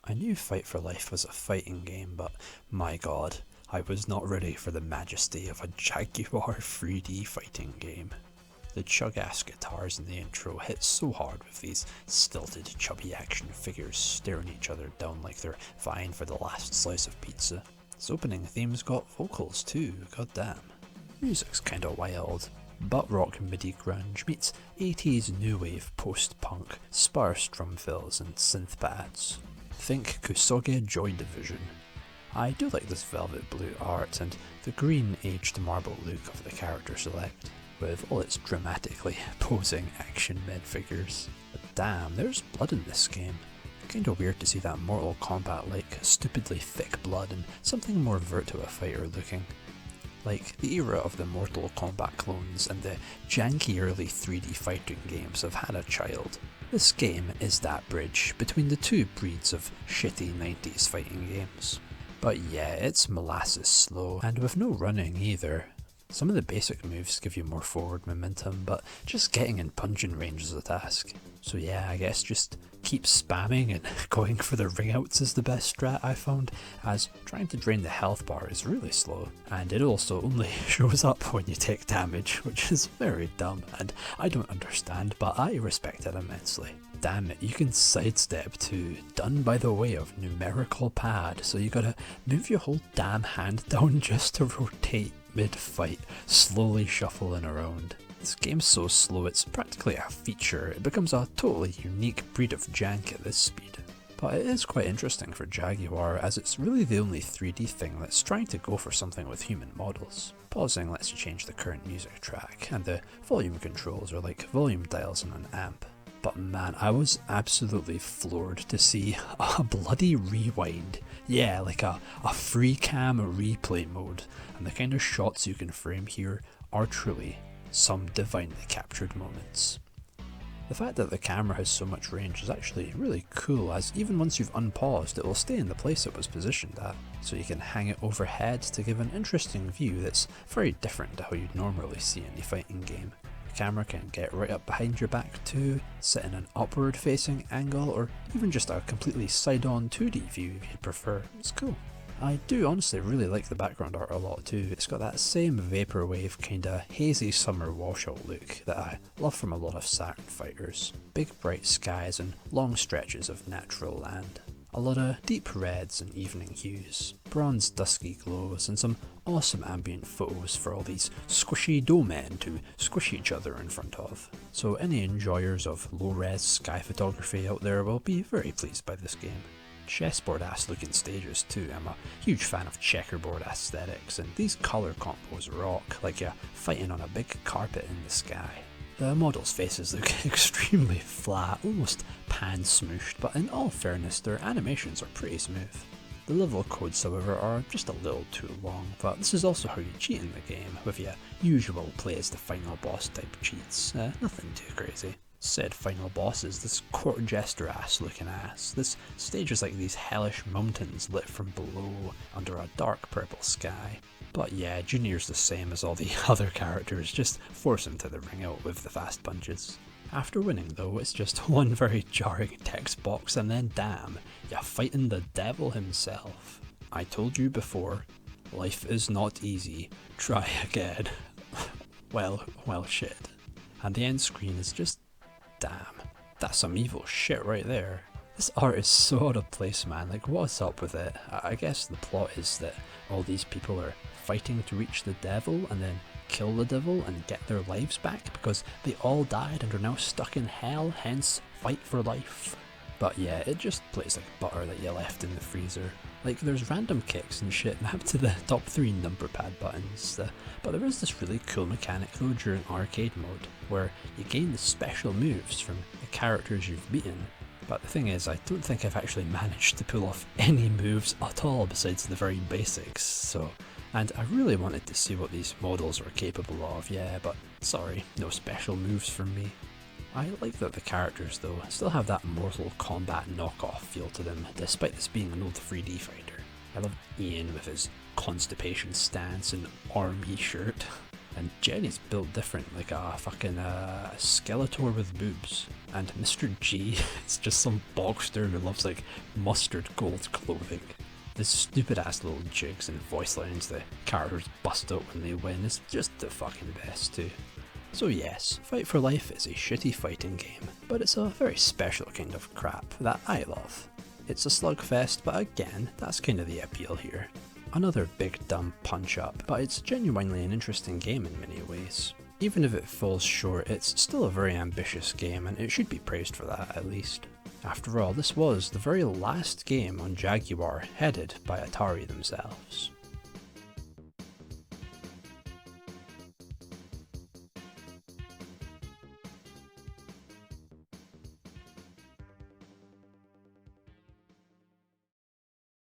I knew Fight for Life was a fighting game, but my god, I was not ready for the majesty of a Jaguar 3D fighting game. The chug-ass guitars in the intro hit so hard with these stilted, chubby action figures staring each other down like they're vying for the last slice of pizza. This opening theme's got vocals too, goddamn. Music's kinda wild. Butt rock MIDI grunge meets 80s new wave post-punk, sparse drum fills and synth pads. Think Kusoge Joy Division. I do like this velvet blue art and the green aged marble look of the character select, with all its dramatically posing action men figures. But damn, there's blood in this game. Kinda weird to see that Mortal Kombat-like stupidly thick blood and something more Virtua Fighter looking. Like, the era of the Mortal Kombat clones and the janky early 3D fighting games have had a child. This game is that bridge between the two breeds of shitty 90s fighting games. But yeah, it's molasses slow, and with no running either. Some of the basic moves give you more forward momentum, but just getting in punching range is a task. So yeah, I guess just keep spamming and going for the ring outs is the best strat I found, as trying to drain the health bar is really slow, and it also only shows up when you take damage, which is very dumb, and I don't understand, but I respect it immensely. Damn it, you can sidestep too, done by the way of numerical pad, so you gotta move your whole damn hand down just to rotate mid-fight, slowly shuffling around. This game's so slow it's practically a feature, it becomes a totally unique breed of jank at this speed. But it is quite interesting for Jaguar, as it's really the only 3D thing that's trying to go for something with human models. Pausing lets you change the current music track, and the volume controls are like volume dials on an amp. But man, I was absolutely floored to see a bloody rewind. Yeah, like a free cam replay mode, and the kind of shots you can frame here are truly some divinely captured moments. The fact that the camera has so much range is actually really cool, as even once you've unpaused it will stay in the place it was positioned at, so you can hang it overhead to give an interesting view that's very different to how you'd normally see any fighting game. The camera can get right up behind your back too, sit in an upward facing angle, or even just a completely side-on 2D view if you'd prefer. It's cool. I do honestly really like the background art a lot too. It's got that same vaporwave kinda hazy summer washout look that I love from a lot of Saturn fighters. Big bright skies and long stretches of natural land. A lot of deep reds and evening hues, bronze dusky glows, and some awesome ambient photos for all these squishy dough men to squish each other in front of. So any enjoyers of low-res sky photography out there will be very pleased by this game. Chessboard ass looking stages too. I'm a huge fan of checkerboard aesthetics, and these colour combos rock, like you're fighting on a big carpet in the sky. The models' faces look extremely flat, almost pan-smooshed, but in all fairness their animations are pretty smooth. The level codes however are just a little too long, but this is also how you cheat in the game, with your usual play as the final boss type cheats, nothing too crazy. Said final boss is this court jester ass looking ass. This stage is like these hellish mountains lit from below under a dark purple sky. But yeah, Junior's the same as all the other characters, just force him to the ring out with the fast punches. After winning though, it's just one very jarring text box and then damn, you're fighting the devil himself. I told you before, life is not easy, try again. well shit. And the end screen is just damn, that's some evil shit right there. This art is so out of place, man, like what's up with it? I guess the plot is that all these people are fighting to reach the devil and then kill the devil and get their lives back because they all died and are now stuck in hell, hence fight for life. But yeah, it just plays like butter that you left in the freezer. Like there's random kicks and shit mapped to the top 3 number pad buttons, but there is this really cool mechanic though during arcade mode, where you gain the special moves from the characters you've beaten. But the thing is, I don't think I've actually managed to pull off any moves at all besides the very basics, and I really wanted to see what these models are capable of, yeah, but sorry, no special moves from me. I like that the characters though still have that Mortal Kombat knockoff feel to them, despite this being an old 3D fighter. I love Ian with his constipation stance and army shirt, and Jenny's built different, like a fucking Skeletor with boobs. and Mr. G is just some bogster who loves like mustard gold clothing. The stupid ass little jigs and voice lines the characters bust out when they win is just the fucking best too. So yes, Fight for Life is a shitty fighting game, but it's a very special kind of crap that I love. It's a slugfest, but again, that's kind of the appeal here. Another big dumb punch up, but it's genuinely an interesting game in many ways. Even if it falls short, it's still a very ambitious game and it should be praised for that at least. After all, this was the very last game on Jaguar headed by Atari themselves.